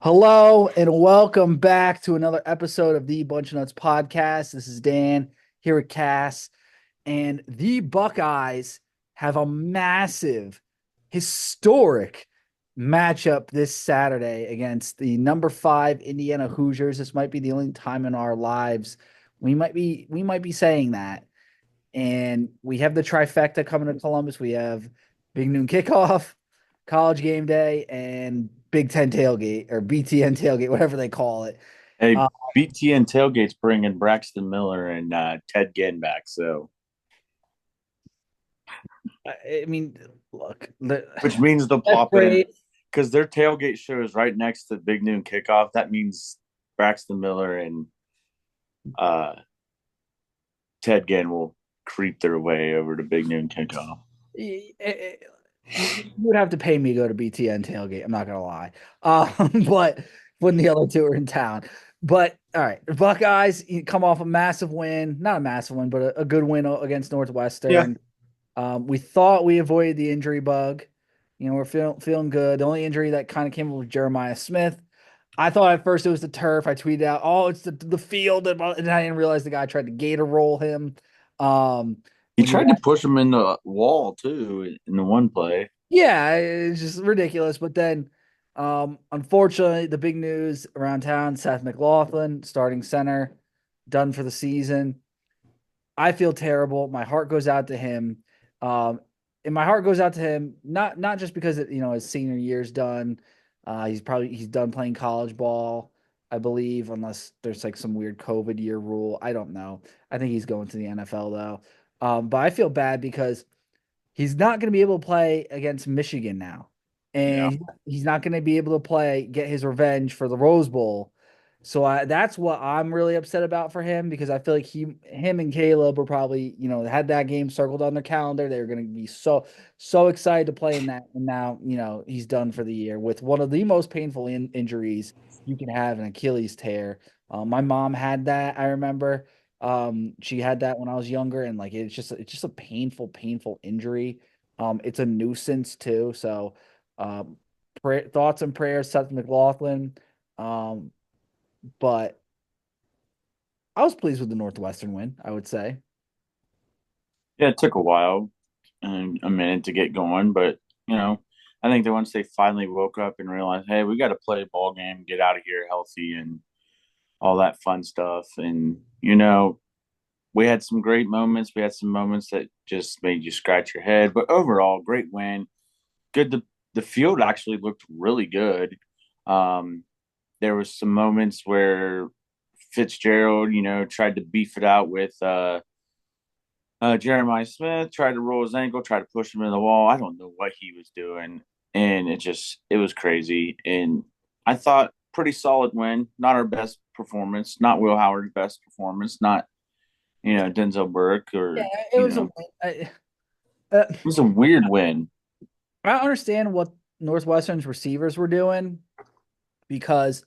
Hello and welcome back to another episode of the Bunch of Nuts podcast. This is Dan here at Cass, and the Buckeyes have a massive, historic matchup this Saturday against the number 5 Indiana Hoosiers. This might be the only time in our lives we might be saying that. And we have the trifecta coming to Columbus. We have Big Noon Kickoff, College Game Day, and Big Ten Tailgate or BTN Tailgate, whatever they call it. Hey, Uh, BTN Tailgate's bringing Braxton Miller and Ted Ginn back, so I mean, look, which means they'll that's pop in great. because their tailgate show is right next to Big Noon Kickoff. That means Braxton Miller and uh, Ted Ginn will creep their way over to Big Noon Kickoff. You would have to pay me to go to BTN Tailgate. I'm not gonna lie, but when the other two are in town. But all right, Buckeyes come off a massive win, not a massive win, but a good win against Yeah, Northwestern. We thought we avoided the injury bug. We're feeling good. The only injury that kind of came up with Jeremiah Smith. I thought at first it was the turf. I tweeted out, "Oh, it's the field," and I didn't realize the guy tried to gator roll him. Um, he when you tried to push him in the wall too in the one play. Yeah, it's just ridiculous. But then, unfortunately, the big news around town: Seth McLaughlin, starting center, done for the season. I feel terrible. My heart goes out to him. Um, and my heart goes out to him not just because his senior year's done. He's done playing college ball, I believe, unless there's like some weird COVID year rule. I don't know. I think he's going to the NFL though. But I feel bad because he's not going to be able to play against Michigan now, Yeah, and he's not going to be able to get his revenge for the Rose Bowl. So that's what I'm really upset about for him because I feel like him and Caleb were probably had that game circled on their calendar. They were going to be so excited to play in that, and now he's done for the year with one of the most painful injuries you can have, an Achilles tear. My mom had that. I remember. She had that when I was younger, and like it's just a painful injury. It's a nuisance too. So, thoughts and prayers, Seth McLaughlin. Um, but I was pleased with the Northwestern win, I would say. yeah, it took a while and a minute to get going, but you know, I think that once they finally woke up and realized, hey, we got to play a ball game, get out of here healthy, and all that fun stuff. And, we had some great moments. We had some moments that just made you scratch your head. But overall, great win. Good. The field actually looked really good. Um, there was some moments where Fitzgerald, tried to beef it out with Jeremiah Smith, tried to roll his ankle, tried to push him in the wall. I don't know what he was doing. And it was crazy. And I thought pretty solid win. Not our best performance, not Will Howard's best performance, not Denzel Burke Yeah, or it was a win. Uh, it was a weird win. I understand what Northwestern's receivers were doing because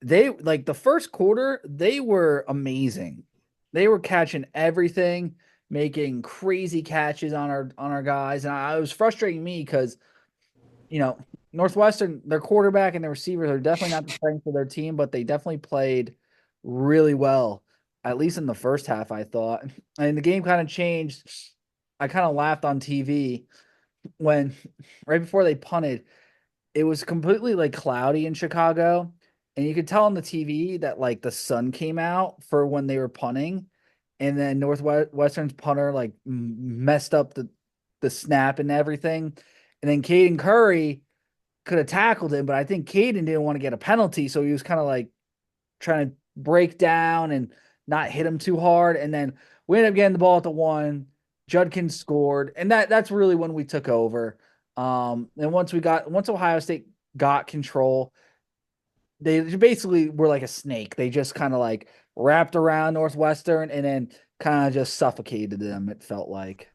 they like the first quarter, they were amazing. They were catching everything, making crazy catches on our guys, and I it was frustrating me because you know Northwestern, their quarterback and their receivers are definitely not the strength of their team, but they definitely played really well, at least in the first half. I thought, and the game kind of changed. I kind of laughed on TV when right before they punted, it was completely like cloudy in Chicago, and you could tell on the TV that like the sun came out for when they were punting, and then Northwestern's punter like messed up the snap and everything, and then Caden Curry could have tackled him, but I think Caden didn't want to get a penalty, so he was kind of like trying to break down and not hit him too hard, and then we ended up getting the ball at the one. Judkins scored, and that's really when we took over. And once Ohio State got control, they basically were like a snake. They just kind of like wrapped around Northwestern and then kind of just suffocated them. It felt like.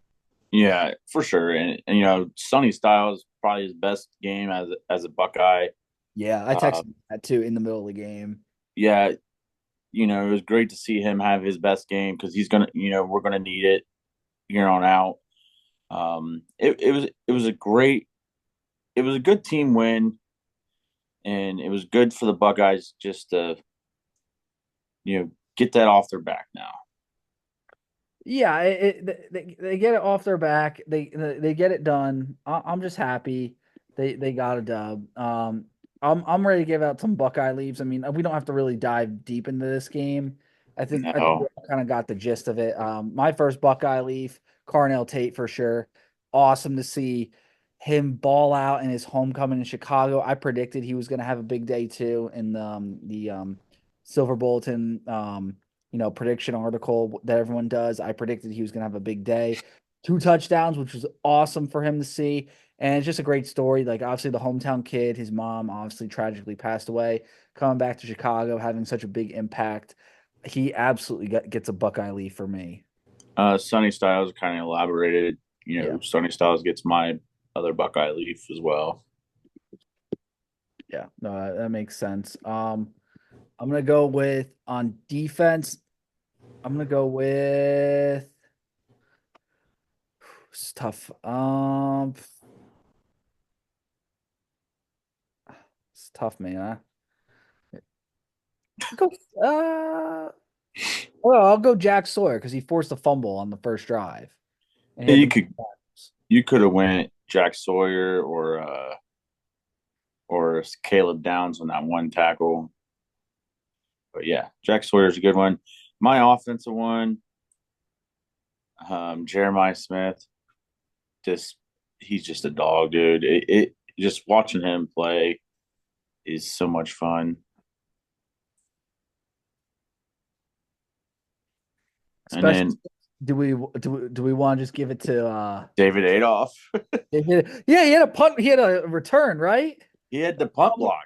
Yeah, for sure. And Sonny Styles probably his best game as a Buckeye. Yeah, I Uh, texted that too in the middle of the game. yeah, it was great to see him have his best game because he's gonna, we're gonna need it here on out. It was a good team win. and it was good for the Buckeyes just to get that off their back now. Yeah, they get it off their back. They get it done. I'm just happy they got a dub. I'm ready to give out some Buckeye Leafs. I mean, we don't have to really dive deep into this game. I think we No, kind of got the gist of it. My first Buckeye Leaf, Carnell Tate for sure. Awesome to see him ball out in his homecoming in Chicago. I predicted he was going to have a big day too in the Silver Bulletin prediction article that everyone does. I predicted he was going to have a big day. 2 touchdowns, which was awesome for him to see. And it's just a great story. Like, obviously, the hometown kid, his mom obviously tragically passed away, coming back to Chicago, having such a big impact. He absolutely gets a Buckeye Leaf for me. Sonny Styles kind of elaborated. Yeah. Sonny Styles gets my other Buckeye Leaf as well. Yeah. No, that makes sense. I'm going to go with on defense. I'm going to go with it's tough. It's tough, man. Go. Well, I'll go Jack Sawyer because he forced a fumble on the first drive, and he Yeah, had you the. could you could have went Jack Sawyer or Caleb Downs on that one tackle. But yeah, Jack Sawyer's a good one. My offensive one, Jeremiah Smith, just he's just a dog, dude. It just watching him play is so much fun. And Special. then Do we want to just give it to David Adolph, Yeah, he had a punt. He had a return, right? he had the punt block.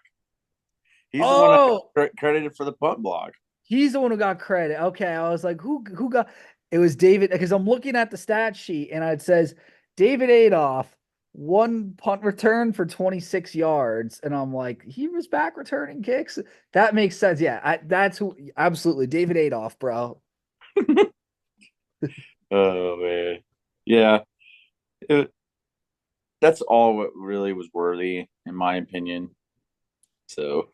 He's the one that Oh, got credited for the punt block. he's the one who got credit. Okay, I was like, who got? It was David because I'm looking at the stat sheet and it says David Adolph 1 punt return for 26 yards, and I'm like, he was back returning kicks. That makes sense. Yeah, that's who. Absolutely, David Adolph, bro. Oh man, yeah. It, that's all what really was worthy, in my opinion. So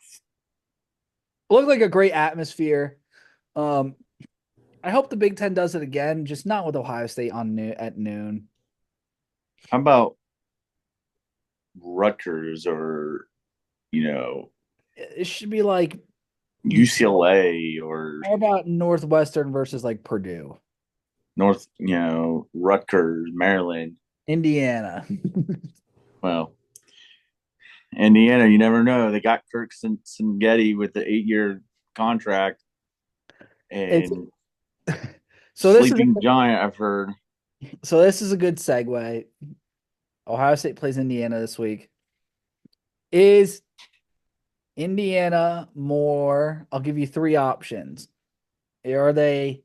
Looked like a great atmosphere. Um, I hope the Big Ten does it again, just not with Ohio State at noon. how about Rutgers or you know It should be like, UCLA or how about Northwestern versus like Purdue, Rutgers, Maryland. Indiana. Well, Indiana, you never know. They got Kirk Getty with the 8-year contract It's and so this is Sleeping Giant. I've heard. so this is a good segue. Ohio State plays Indiana this week. Is Indiana more? I'll give you 3 options. Are they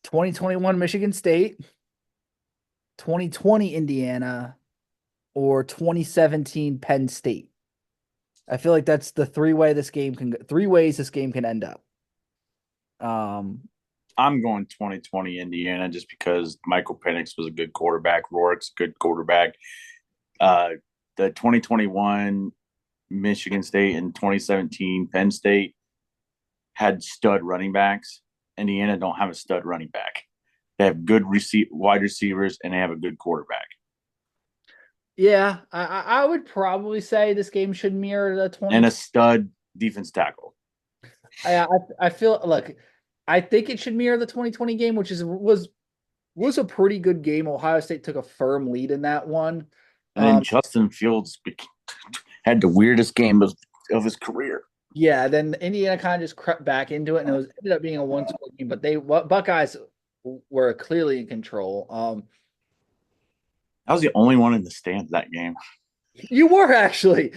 2021 Michigan State, 2020 Indiana, or 2017 Penn State? I feel like that's the 3 ways this game can end up. I'm going 2020 Indiana just because Michael Penix was a good quarterback. Rourke's a good quarterback. Uh, the 2021 Michigan State and 2017 Penn State had stud running backs. Indiana don't have a stud running back. They have good wide receivers and they have a good quarterback Yeah, I would probably say this game should mirror the and 20. a stud defense tackle. I feel look, I think it should mirror the 2020 game, which was a pretty good game. Ohio State took a firm lead in that one. And then Justin Fields had the weirdest game of his career. Yeah, then Indiana kind of just crept back into it, and ended up being a one-score game. But Buckeyes were clearly in control. I was the only one in the stands that game. You were actually.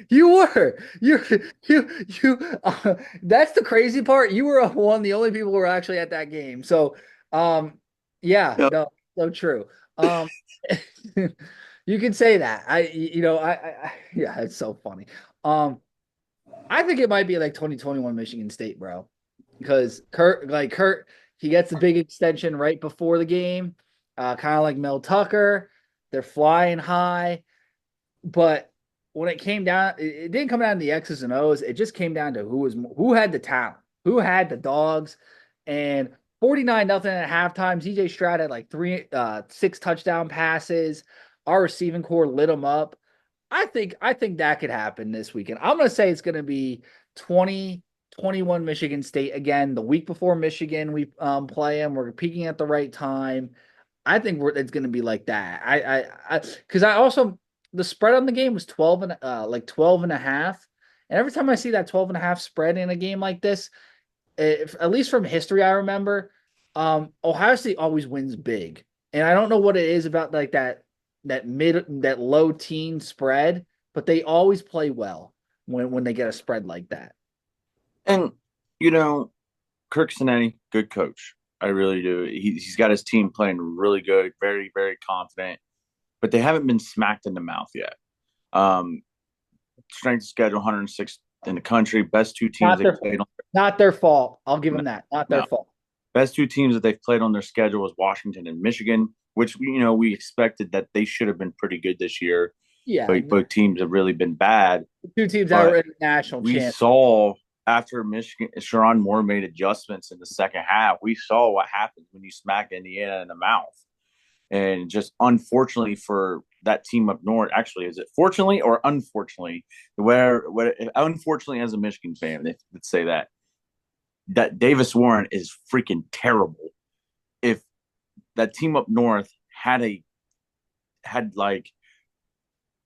You were that's the crazy part. You were one of the only people who were actually at that game. So, yeah, Yep. no, so true. Um, you can say that. Yeah, it's so funny. I think it might be like 2021 Michigan State, bro, because Kurt, he gets the big extension right before the game, kind of like Mel Tucker. They're flying high, but when it came down, it didn't come down to the X's and O's. It just came down to who had the talent, who had the dogs, and 49-0 at halftime. CJ Stroud had like six touchdown passes. Our receiving core lit them up. I think that could happen this weekend. I'm gonna say it's gonna be 2021 Michigan State again. The week before Michigan, we play them. We're peaking at the right time. I think it's going to be like that. Because I also the spread on the game was 12 and like 12 and a half. And every time I see that 12 and a half spread in a game like this, at least from history, I remember, Ohio State always wins big. And I don't know what it is about like that low teen spread, but they always play well when they get a spread like that. And you know, Kirk Cinetti, good coach. I really do. He's got his team playing really good, very, very confident, but they haven't been smacked in the mouth yet. Um, Strength of schedule 106th in the country. Best two teams they played on. Not their fault. I'll give them that. Not their No. fault. Best two teams that they've played on their schedule was Washington and Michigan, which we expected that they should have been pretty good this year. Yeah, but both teams have really been bad. Two teams that were in the national we championship. Saw after Michigan, Sharon Moore made adjustments in the second half. We saw what happens when you smack Indiana in the mouth. And just unfortunately for that team up north, actually, is it fortunately or unfortunately? Unfortunately, as a Michigan fan, let's say that Davis Warren is freaking terrible. If that team up north had like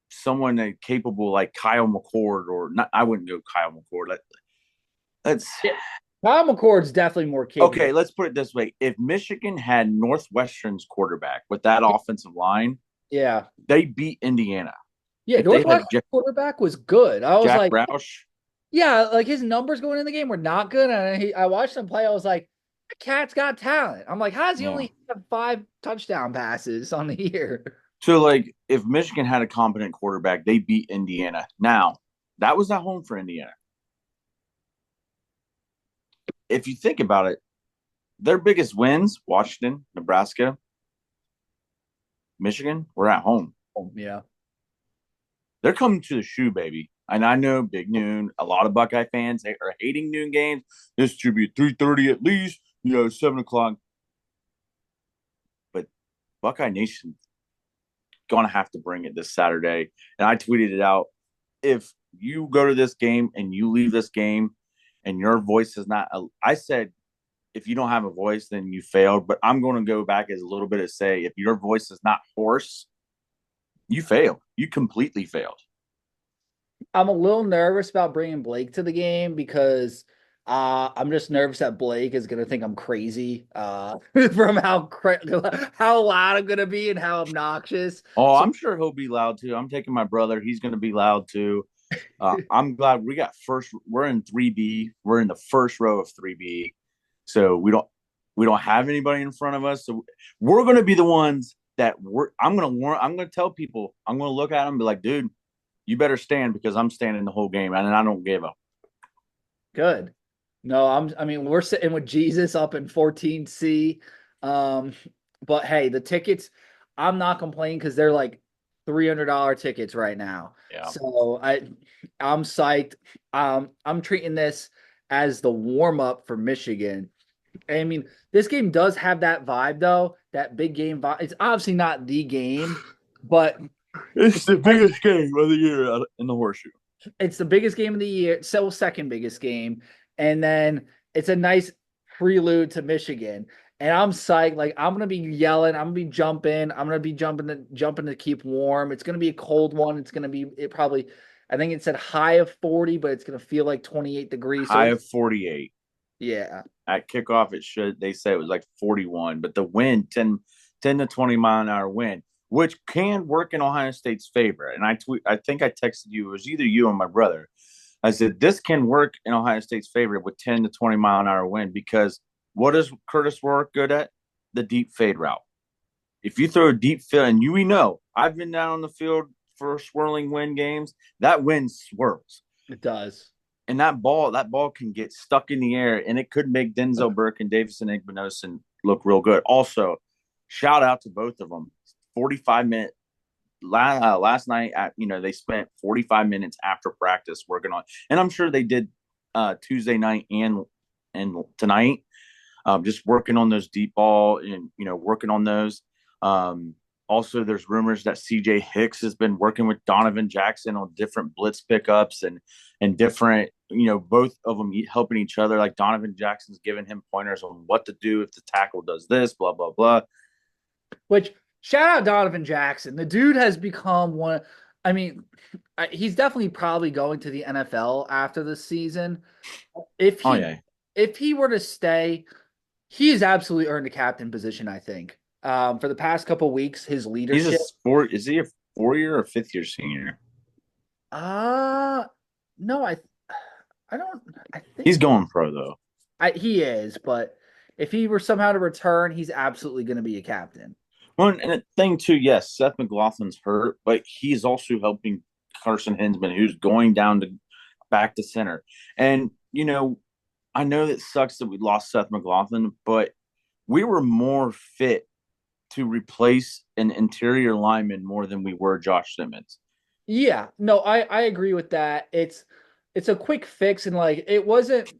someone capable like Kyle McCord, or not, I wouldn't go Kyle McCord. Kyle McCord's definitely more capable. Okay, let's put it this way: if Michigan had Northwestern's quarterback with that offensive line, yeah, they beat Indiana. Yeah, Northwestern's quarterback was good. I was Jack Roush. Yeah, like his numbers going in the game were not good. And I watched him play. I was like, the cat's got talent. I'm like, how does he only have 5 touchdown passes on the year? So, like, if Michigan had a competent quarterback, they beat Indiana. Now, that was at home for Indiana. If you think about it, their biggest wins, Washington, Nebraska, Michigan, were at home. Yeah. They're coming to the shoe, baby. And I know Big Noon, a lot of Buckeye fans are hating noon games. This should be at 3:30 at least, 7 o'clock. But Buckeye Nation going to have to bring it this Saturday. And I tweeted it out. If you go to this game and you leave this game and your voice is not – I said if you don't have a voice, then you failed. But I'm going to go back as a little bit and say if your voice is not hoarse, you failed. You completely failed. I'm a little nervous about bringing Blake to the game because I'm just nervous that Blake is going to think I'm crazy from how loud I'm going to be and how obnoxious. Oh, so, I'm sure he'll be loud too. I'm taking my brother. He's going to be loud too. I'm glad we got first. We're in 3B. We're in the first row of 3B. So we don't have anybody in front of us. So we're going to be the ones that I'm going to tell people, I'm going to look at them and be like, dude, you better stand because I'm standing the whole game, and I don't give up. Good. No, we're sitting with Jesus up in 14C. But hey, the tickets, I'm not complaining because they're like $300 tickets right now. Yeah. So I'm psyched. I'm treating this as the warm up for Michigan. I mean, this game does have that vibe though, that big game vibe. It's obviously not the game, but it's the biggest game of the year in the horseshoe. It's the biggest game of the year, so second biggest game. And then it's a nice prelude to Michigan. And I'm psyched. Like, I'm going to be yelling. I'm going to be jumping. I'm going to be jumping to keep warm. It's going to be a cold one. It's going to be I think it said high of 40, but it's going to feel like 28 degrees. High of 48. Yeah. At kickoff, they say it was like 41, but the wind, 10 to 20 mile an hour wind, which can work in Ohio State's favor. And I think I texted you, it was either you or my brother. I said, this can work in Ohio State's favor with 10 to 20 mile an hour wind because what is Curtis Rourke good at? The deep fade route. If you throw a deep fade, and we know, I've been down on the field for swirling wind games, that wind swirls. It does. And that ball can get stuck in the air, and it could make Denzel Burke and Davison Igbinosun look real good. Also, shout out to both of them. 45-minute last night they spent 45 minutes after practice working on, and I'm sure they did Tuesday night and tonight, just working on those deep ball and working on those. Also, there's rumors that CJ Hicks has been working with Donovan Jackson on different blitz pickups and different, both of them helping each other. Like Donovan Jackson's giving him pointers on what to do if the tackle does this, blah blah blah. Which shout out Donovan Jackson. The dude has become one. I mean, he's definitely probably going to the NFL after this season. If Oh he yeah, if he were to stay, he has absolutely earned a captain position, I think. For the past couple of weeks, his he's a leadership. four. Is he a 4 year or fifth year senior? Uh no, I don't I He's think going pro though. he is, but if he were somehow to return, he's absolutely going to be a captain. Well, and the thing too, yes, Seth McLaughlin's hurt, but he's also helping Carson Hinsman, who's going down to back to center. And I know that sucks that we lost Seth McLaughlin, but we were more fit to replace an interior lineman more than we were Josh Simmons. Yeah, no, I agree with that. It's a quick fix and like it wasn't.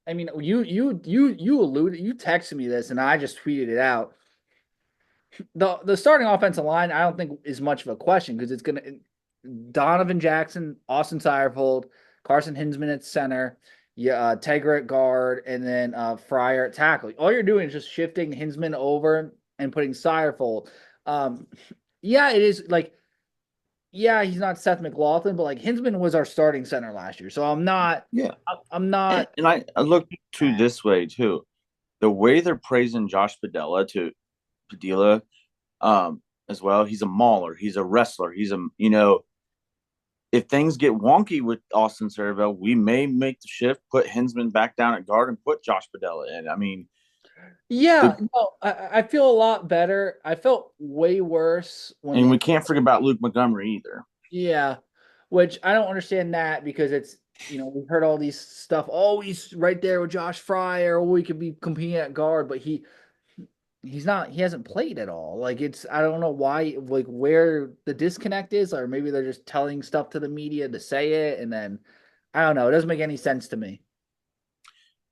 I mean, you alluded, you texted me this, and I just tweeted it out. The starting offensive line, I don't think is much of a question because it's gonna Donovan Jackson, Austin Seyerfold, Carson Hinsman at center, yeah, Tegra at guard, and then Fryer at tackle. All you're doing is just shifting Hinsman over and putting Seyerfold. Um, yeah, it is like yeah, he's not Seth McLaughlin, but like Hinsman was our starting center last year. So Yeah. I'm And, not and I look to this way too. The way they're praising Josh Padilla, as well. He's a mauler. He's a wrestler. If things get wonky with Austin Cervell, we may make the shift, put Hinsman back down at guard, and put Josh Padilla in. I mean, yeah, the, no, I feel a lot better. I felt way worse when and they we can't forget about Luke Montgomery either. yeah, which I don't understand that because it's we've heard all these stuff. Oh, he's right there with Josh Fryer. Oh, he could be competing at guard, but he's not. He hasn't played at all. Like it's I don't know why. Like where the disconnect is, or maybe they're just telling stuff to the media to say it, and then I don't know. It doesn't make any sense to me.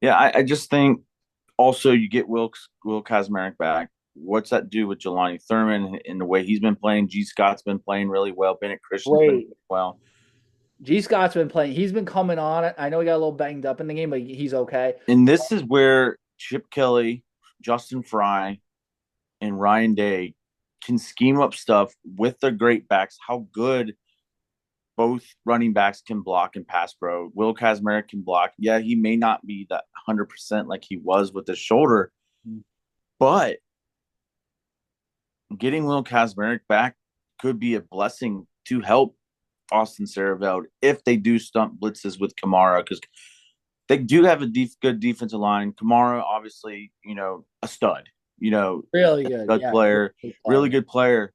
Yeah, I just think also you get Will Kazmarek back. What's that do with Jelani Thurman and the way he's been playing? G. Scott's been playing really well. Bennett Christian's been Wait, playing well. G. Scott's been playing. He's been coming on. I know he got a little banged up in the game, but he's okay. And this is where Chip Kelly, Justin Fry, and Ryan Day can scheme up stuff with their great backs. How good both running backs can block and pass pro. Will Kazmarek can block. Yeah, he may not be that 100% like he was with his shoulder, but getting Will Kazmarek back could be a blessing to help Austin Cervell if they do stump blitzes with Kamara, because they do have a good defensive line. Kamara, obviously, a stud, Really good. good Yeah, player, good really player. good player.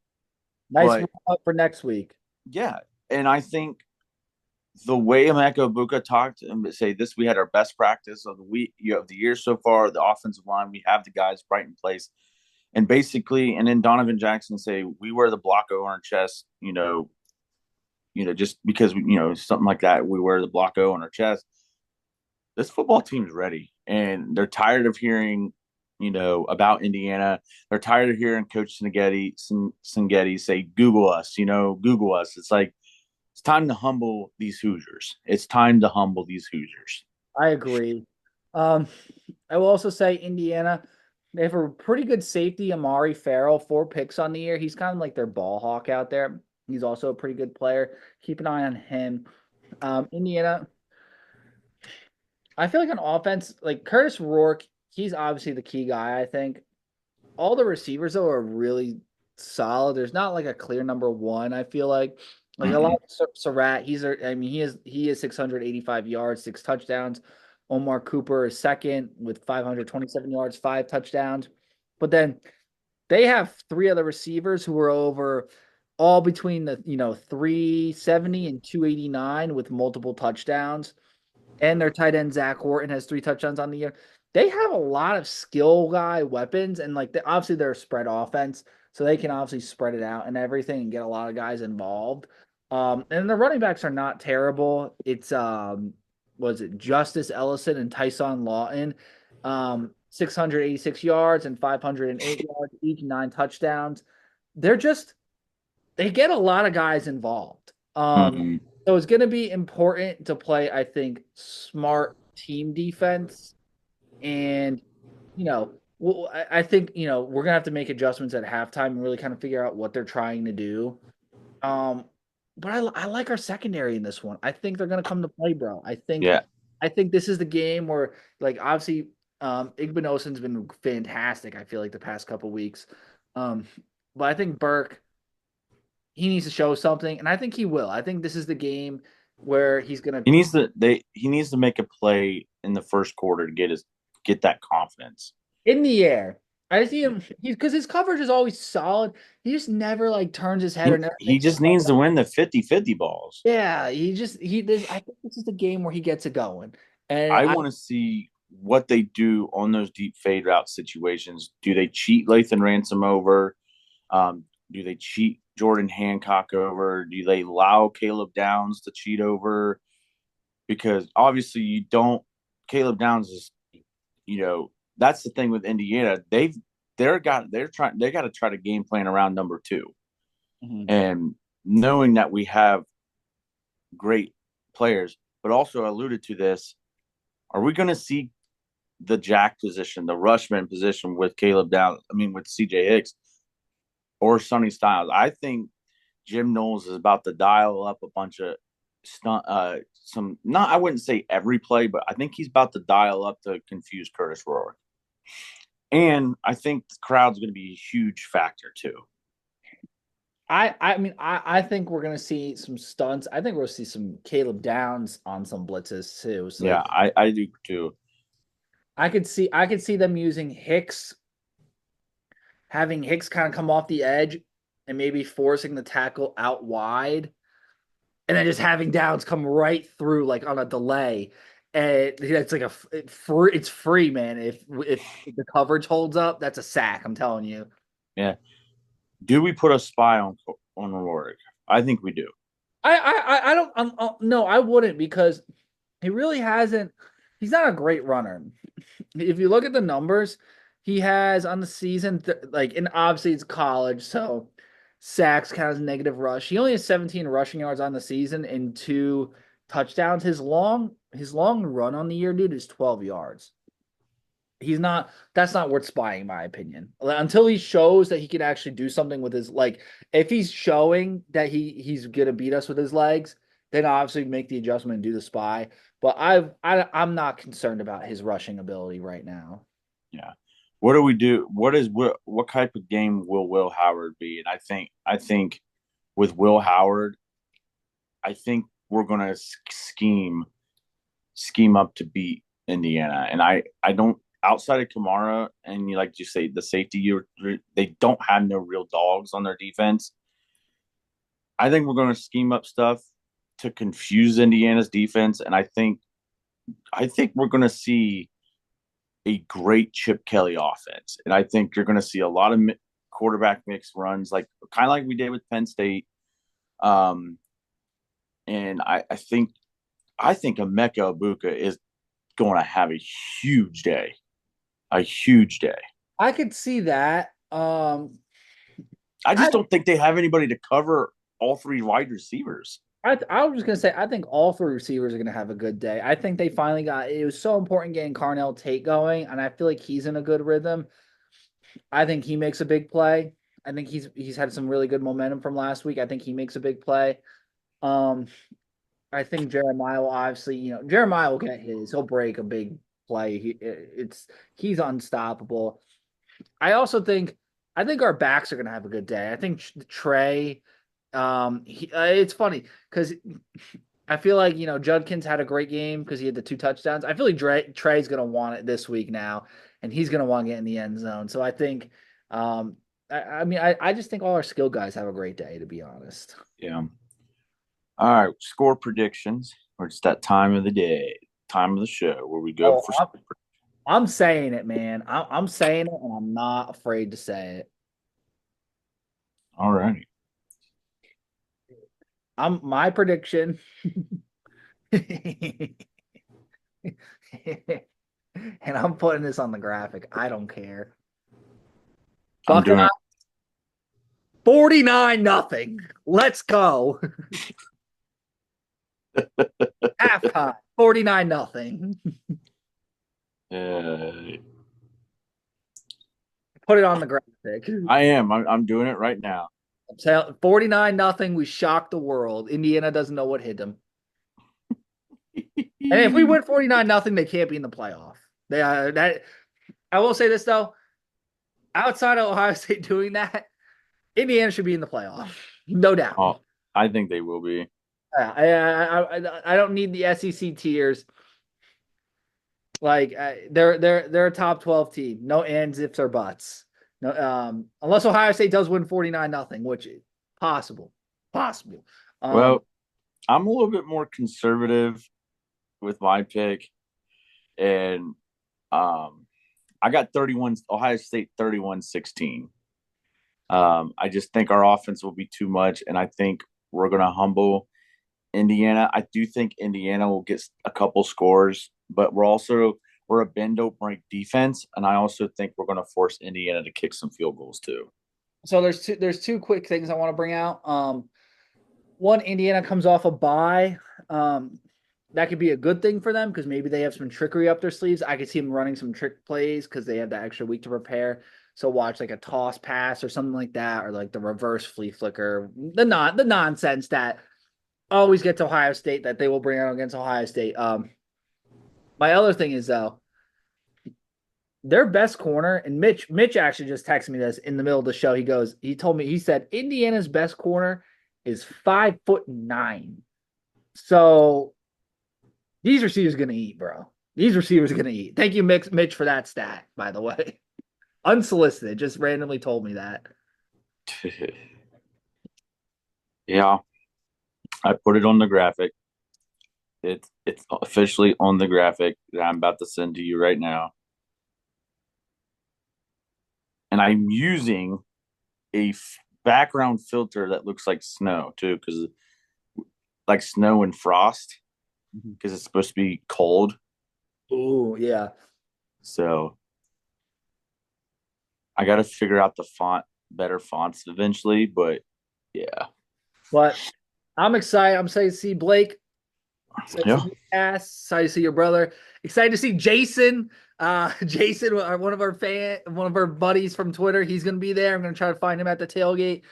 Nice But warm up for next week. yeah, and I think the way Emeka Buka talked and say this, we had our best practice of the week, of the year so far. The offensive line, we have the guys right in place, and basically, and then Donovan Jackson say we wear the block over our chest, just because something like that, we wear the block O on our chest. This football team's ready, and they're tired of hearing, about Indiana. They're tired of hearing Coach Singetti say, "Google us," Google us. It's like it's time to humble these Hoosiers. It's time to humble these Hoosiers. I agree. Um, I will also say Indiana, they have a pretty good safety, Amari Farrell, 4 picks on the year. He's kind of like their ball hawk out there. He's also a pretty good player. Keep an eye on him. Indiana, I feel like on offense, like Curtis Rourke, he's obviously the key guy, I think. All the receivers though are really solid. There's not like a clear number one. I feel like a lot Mm-mm. of Surratt. I mean he is 685 yards, 6 touchdowns. Omar Cooper is second with 527 yards, 5 touchdowns. But then they have 3 other receivers who are over all between the 370 and 289 with multiple touchdowns. And their tight end Zach Horton has 3 touchdowns on the year. They have a lot of skill guy weapons, and like obviously they're a spread offense, so they can obviously spread it out and everything and get a lot of guys involved. And the running backs are not terrible. It's was it Justice Ellison and Tyson Lawton, 686 yards and 508 yards each, 9 touchdowns. They're just they get a lot of guys involved. Mm-hmm. So it's going to be important to play, I think, smart team defense. And, well, I think, we're going to have to make adjustments at halftime and really kind of figure out what they're trying to do. Um, but I like our secondary in this one. I think they're going to come to play, bro. Yeah. I think this is the game where, like, obviously, Igbinosun's been fantastic, I feel like, the past couple weeks. But I think Burke, he needs to show something, and I think he will. I think this is the game where he's gonna He needs to make a play in the first quarter to get that confidence. in the air. I see him because his coverage is always solid. He just never like turns his head or never He makes a just step needs to up. win the 50-50 balls. Yeah, he just he this I think this is the game where he gets it going. And I I want to see what they do on those deep fade route situations. Do they cheat Lathan Ransom over? Do they cheat Jordan Hancock over? Do they allow Caleb Downs to cheat over? Because obviously you don't. Caleb Downs is, that's the thing with Indiana. They got to try to game plan around number two, Mhm. and knowing that we have great players, but also alluded to this. Are we going to see the jack position, the rushman position with Caleb Downs? I mean, with CJ Hicks or Sonny Styles? I think Jim Knowles is about to dial up a bunch of stunt, some not I wouldn't say every play, but I think he's about to dial up to confuse Curtis Rourke. And I think the crowd's going to be a huge factor too. I think we're gonna see some stunts. I think we'll see some Caleb Downs on some blitzes too. So Yeah, like I do too. I could see them using Hicks, having Hicks kind of come off the edge and maybe forcing the tackle out wide, and then just having Downs come right through like on a delay. And it's like it's free, man. If the coverage holds up, that's a sack. I'm telling you. Yeah. Do we put a spy on Rourke? I think we do. I don't no, I wouldn't because he really hasn't. He's not a great runner. If you look at the numbers, he has on the season, like, and obviously it's college, so sacks kind of negative rush. He only has 17 rushing yards on the season and 2 touchdowns. His long run on the year, dude, is 12 yards. He's not. That's not worth spying, in my opinion. Until he shows that he can actually do something with his like. If he's showing that he's gonna beat us with his legs, then obviously make the adjustment and do the spy. But I'm not concerned about his rushing ability right now. Yeah. What do we do? What type of game will Will Howard be? And I think with Will Howard, I think we're gonna scheme up to beat Indiana. And I don't outside of Kamara and like you say the safety they don't have no real dogs on their defense. I think we're going to scheme up stuff to confuse Indiana's defense, and I think we're going to see a great Chip Kelly offense, and I think you're going to see a lot of quarterback mix runs, like kind of like we did with Penn State. And I think Emeka Ibuka is going to have a huge day. I could see that. I I just don't think they have anybody to cover all three wide receivers. I was just gonna say I think all 3 receivers are gonna have a good day. I think they finally got it was so important getting Carnell Tate going, and I feel like he's in a good rhythm. I think he makes a big play. I think he's had some really good momentum from last week. I think he makes a big play. Um, I think Jeremiah will obviously, Jeremiah will get his. He'll break a big play. He's unstoppable. I think our backs are gonna have a good day. I think Trey. It's funny because I feel like Judkins had a great game because he had the 2 touchdowns. I feel like Trey's gonna want it this week now, and he's gonna want to get in the end zone. So I think, I mean, I just think all our skill guys have a great day, to be honest. Yeah. All right, score predictions. Or it's that time of the day, time of the show where we go Oh, for. I'm saying it, man. I'm saying it, and I'm not afraid to say it. All righty. My prediction. And I'm putting this on the graphic. I don't care. I'm Buckeye doing it. 49 nothing. Let's go. Halftime 49 nothing. Uh, Put it on the graphic. I am. I'm doing it right now. 49 nothing. We shocked the world. Indiana doesn't know what hit them. And if we win 49 nothing, they can't be in the playoff. That I will say this though. Outside of Ohio State doing that, Indiana should be in the playoff. No doubt. Oh, I think they will be. I don't need the SEC tiers. Like they're a top 12 team. No ands, ifs, or buts. No, unless Ohio State does win 49 nothing, which is possible. Possible. Well, I'm a little bit more conservative with my pick, and I got 31 Ohio State 31-16. I just think our offense will be too much, and I think we're going to humble Indiana. I do think Indiana will get a couple scores, but we're a bend don't break defense, and I also think we're going to force Indiana to kick some field goals too. So there's two quick things I want to bring out. One, Indiana comes off a bye. That could be a good thing for them because maybe they have some trickery up their sleeves. I could see them running some trick plays because they have that extra week to prepare. So watch like a toss pass or something like that, or like the reverse flea flicker, the nonsense that always gets Ohio State that they will bring out against Ohio State. My other thing is though, their best corner, and Mitch actually just texted me this in the middle of the show. He said Indiana's best corner is 5'9". So these receivers are gonna eat, bro. These receivers are gonna eat. Thank you, Mitch, for that stat, by the way. Unsolicited, just randomly told me that. Yeah, I put it on the graphic. It's officially on the graphic that I'm about to send to you right now. And I'm using a background filter that looks like snow too, because like snow and frost, because it's supposed to be cold. Oh yeah. So I got to figure out the better fonts eventually. But yeah, But I'm excited. I'm excited to see Blake. Excited to yeah, see you, Cass. Excited to see your brother. Excited to see Jason. Jason, one of our buddies from Twitter. He's gonna be there. I'm gonna try to find him at the tailgate.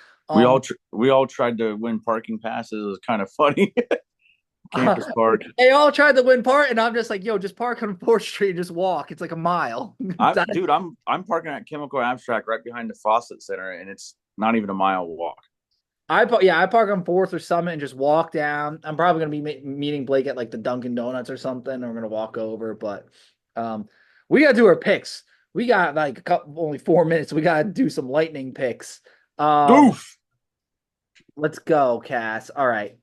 we all tried to win parking passes. It was kind of funny. Campus park. They all tried to win part, and I'm just like, yo, just park on 4th Street and just walk. It's like a mile. I'm parking at Chemical Abstract right behind the Fawcett Center, and it's not even a mile walk. I park on 4th or Summit and just walk down. I'm probably gonna be meeting Blake at like the Dunkin' Donuts or something. And we're gonna walk over, but we gotta do our picks. We got like only 4 minutes. We gotta do some lightning picks. Oof. Let's go, Cass. All right.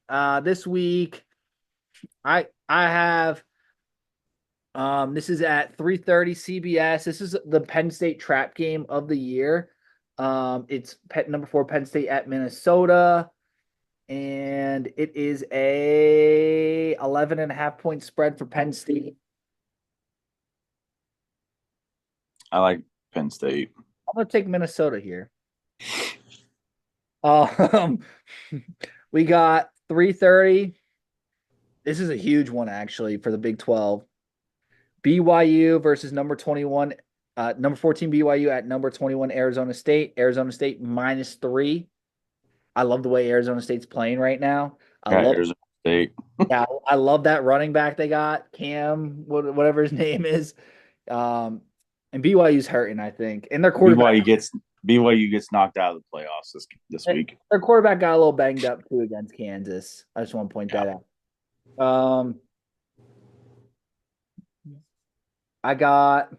This week I have this is at 3:30 CBS. This is the Penn State trap game of the year. It's number 4 Penn State at Minnesota, and it is a 11.5 point spread for Penn State. I like Penn State. I'm gonna take Minnesota here. Um, we got 3:30. This is a huge one actually for the Big 12. BYU versus number 21, number 14 BYU at number 21 Arizona State. Arizona State -3. I love the way Arizona State's playing right now. Arizona State. Yeah, I love that running back they got, Cam, whatever his name is. And BYU's hurting, I think. And their quarterback BYU gets knocked out of the playoffs this week. Their quarterback got a little banged up too against Kansas. I just want to point that out. I got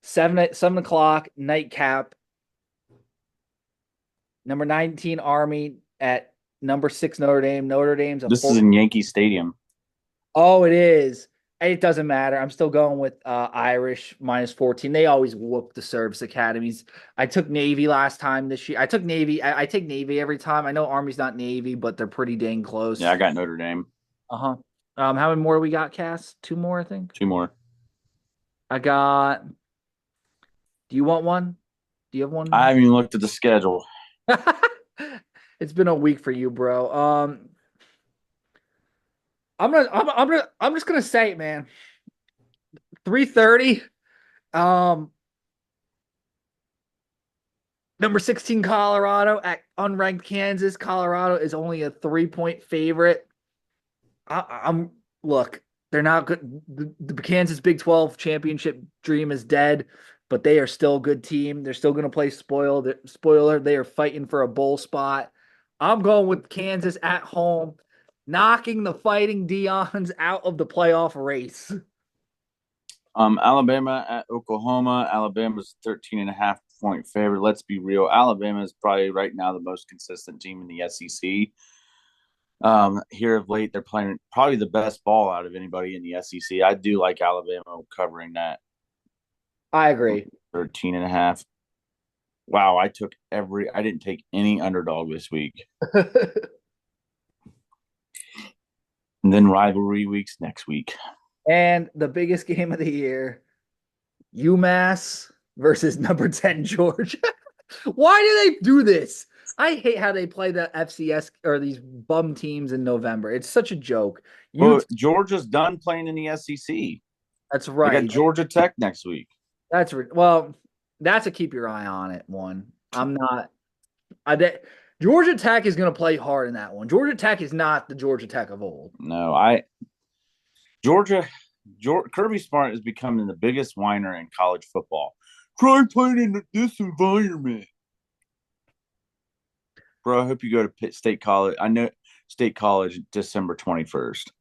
7 o'clock nightcap. Number 19 Army at number 6 Notre Dame. Notre Dame's This is in Yankee Stadium. Oh, it is. It doesn't matter. I'm still going with Irish -14. They always whoop the service academies. I took Navy last time this year. I took Navy. I take Navy every time. I know Army's not Navy, but they're pretty dang Yeah, close. I got Notre Dame. Uh-huh. How many more we got, Cass? Two more, I think. Two more. I got. Do you want one? Do you have I one? haven't even looked at the schedule. It's been a week for you, bro. I'm just gonna say it, man. 3:30. Um, Number 16, Colorado at unranked Kansas. Colorado is only a 3-point favorite. I'm look, they're not good. The Kansas Big 12 championship dream is dead, but they are still a good team. They're still going to play spoiler. They are fighting for a bowl spot. I'm going with Kansas at home, knocking the Fighting Deons out of the playoff race. Alabama at Oklahoma. Alabama's 13.5 point favorite. Let's be real. Alabama is probably right now the most consistent team in the SEC. Here of late, they're playing probably the best ball out of anybody in the SEC. I do like Alabama covering that I agree. 13.5. Wow, I didn't take any underdog this week. And then rivalry weeks next week. And the biggest game of the year, UMass versus number 10 Georgia. Why do they do this? I hate how they play the FCS or these bum teams in November. It's such a joke. Well, Georgia's done playing in the SEC. That's They right. got Georgia Tech next week. That's a keep your eye on it one. I'm not. Georgia Tech is going to play hard in that one. Georgia Tech is not the Georgia Tech of old. No, Georgia, Kirby Smart is becoming the biggest whiner in college football. Try playing in this environment. Bro, I hope you go to Pitt State College. I know State College December 21st.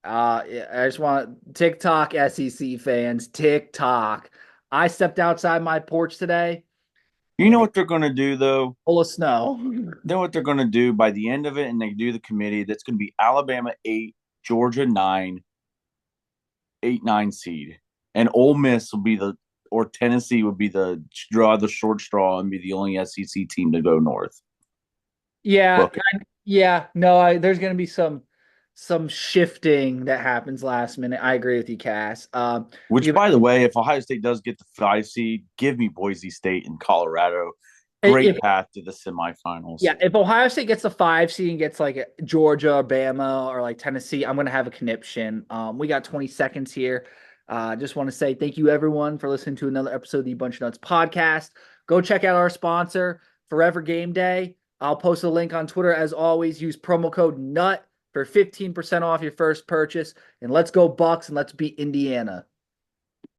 Yeah, I just want TikTok SEC fans, TikTok. I stepped outside my porch today. You know what they're going to do, though? Full of snow. You know what they're going to do by the end of it, and they do the committee. That's going to be Alabama 8, Georgia 9, 8-9 seed, and Ole Miss will be or Tennessee would be the short straw and be the only SEC team to go north. Yeah, yeah. No, there's going to be some shifting that happens last minute. I agree with you, Cass. Which, by the way, if Ohio State does get the 5 seed, give me Boise State and Colorado. Great path to the semifinals. Yeah, if Ohio State gets the 5 seed and gets like Georgia or Bama or like Tennessee, I'm going to have a conniption. We got 20 seconds here. Just want to say thank you, everyone, for listening to another episode of the Bunch of Nuts podcast. Go check out our sponsor, Forever Game Day. I'll post a link on Twitter. As always, use promo code NUT for 15% off your first purchase. And let's go Bucks and let's beat Indiana.